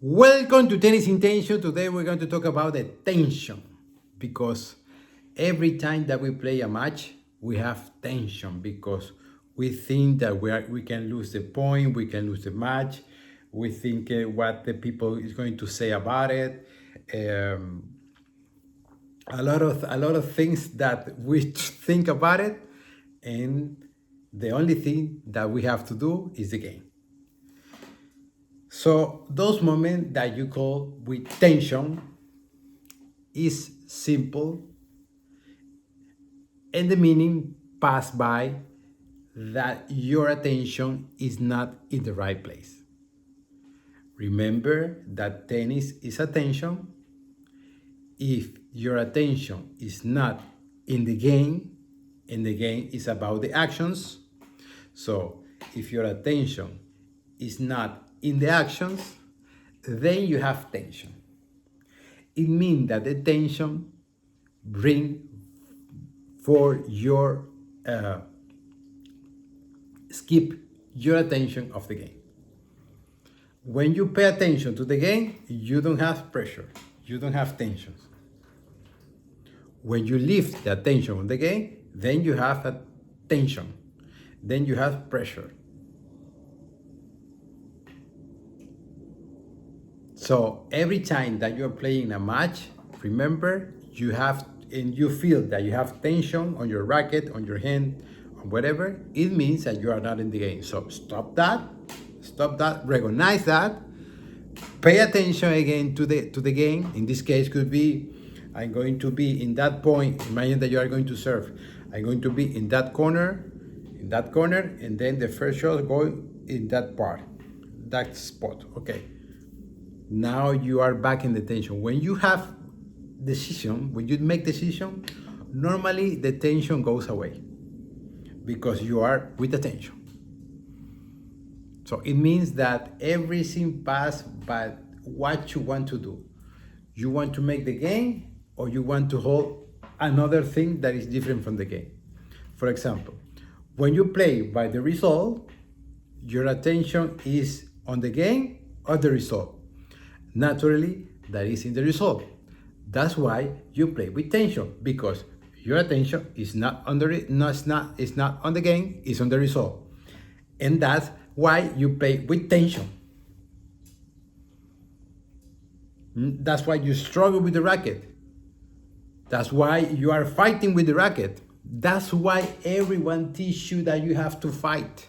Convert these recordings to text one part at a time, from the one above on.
Welcome to Tennis Intention. Today we're going to talk about the tension because every time that we play a match, we have tension because we think that we can lose the point, we can lose the match. We think what the people is going to say about it. Um, a lot of things that we think about it, and the only thing that we have to do is the game. So those moments that you call with tension is simple, and the meaning pass by that your attention is not in the right place. Remember that tennis is attention. If your attention is not in the game, and the game is about the actions, so if your attention is not in the actions, then you have tension. It means that the tension bring for your skip your attention of the game. When you pay attention to the game, you don't have pressure, you don't have tensions. When you lift the attention on the game, then you have a tension, then you have pressure. So every time that you're playing a match, remember you have and you feel that you have tension on your racket, on your hand, on whatever, it means that you are not in the game. So stop that, recognize that, pay attention again to the game. In this case could be I'm going to be in that point. Imagine that you are going to serve. I'm going to be in that corner, and then the first shot go in that part, that spot. Okay. Now you are back in the tension. When you have decision, when you make decision, normally the tension goes away because you are with the tension. So it means that everything pass by what you want to do. You want to make the game, or you want to hold another thing that is different from the game. For example, when you play by the result, your attention is on the game or the result. Naturally, that is in the result. That's why you play with tension, because your attention is not on it's not on the game, it's on the result. And that's why you play with tension. That's why you struggle with the racket. That's why you are fighting with the racket. That's why everyone teaches you that you have to fight.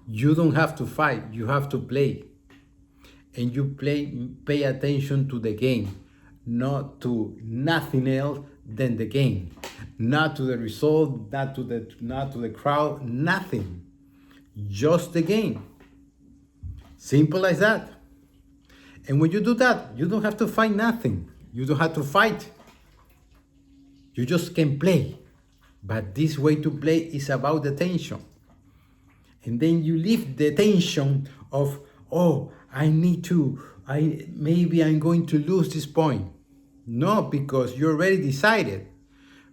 You don't have to fight, you have to play. And you pay attention to the game, not to nothing else than the game. Not to the result, not to the crowd, nothing. Just the game. Simple as that. And when you do that, you don't have to fight nothing. You don't have to fight. You just can play. But this way to play is about the tension. And then you leave the tension of, oh, maybe I'm going to lose this point. No, because you already decided.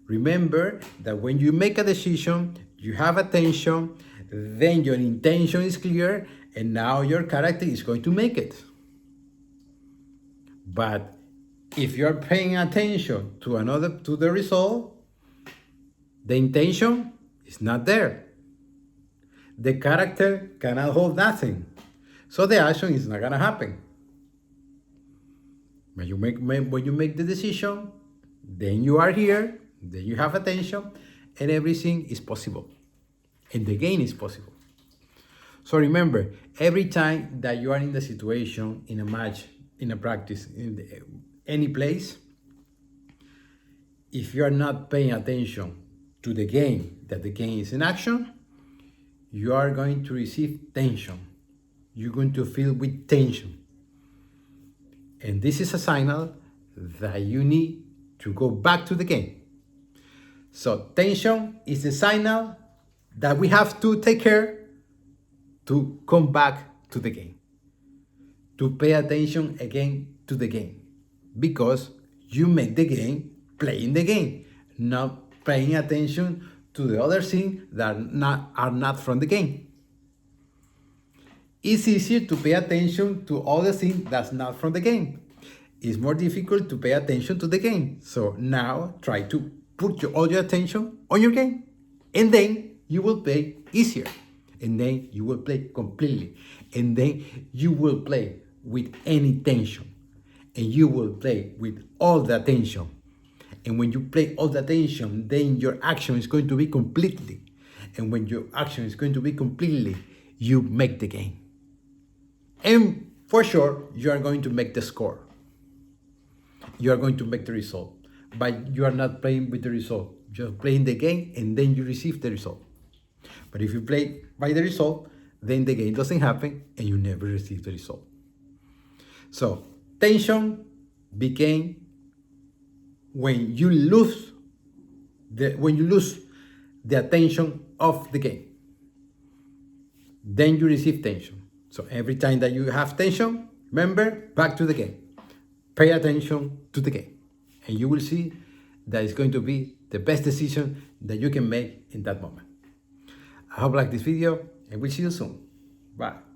Remember that when you make a decision, you have attention, then your intention is clear, and now your character is going to make it. But if you're paying attention to the result, the intention is not there. The character cannot hold nothing. So the action is not gonna happen. When you make the decision, then you are here, then you have attention, and everything is possible. And the game is possible. So remember, every time that you are in the situation, in a match, in a practice, any place, if you are not paying attention to the game, that the game is in action, you are going to receive tension. You're going to feel with tension. And this is a signal that you need to go back to the game. So tension is the signal that we have to take care to come back to the game. To pay attention again to the game. Because you make the game playing the game, not paying attention to the other things that are not from the game. It's easier to pay attention to all the things that's not from the game. It's more difficult to pay attention to the game. So now try to put all your attention on your game. And then you will play easier. And then you will play completely. And then you will play with any tension. And you will play with all the attention. And when you play all the attention, then your action is going to be completely. And when your action is going to be completely, you make the game. And for sure, you are going to make the score. You are going to make the result. But you are not playing with the result. You're playing the game and then you receive the result. But if you play by the result, then the game doesn't happen and you never receive the result. So tension became when you lose the attention of the game. Then you receive tension. So every time that you have tension, remember, back to the game. Pay attention to the game. And you will see that it's going to be the best decision that you can make in that moment. I hope you like this video and we'll see you soon. Bye.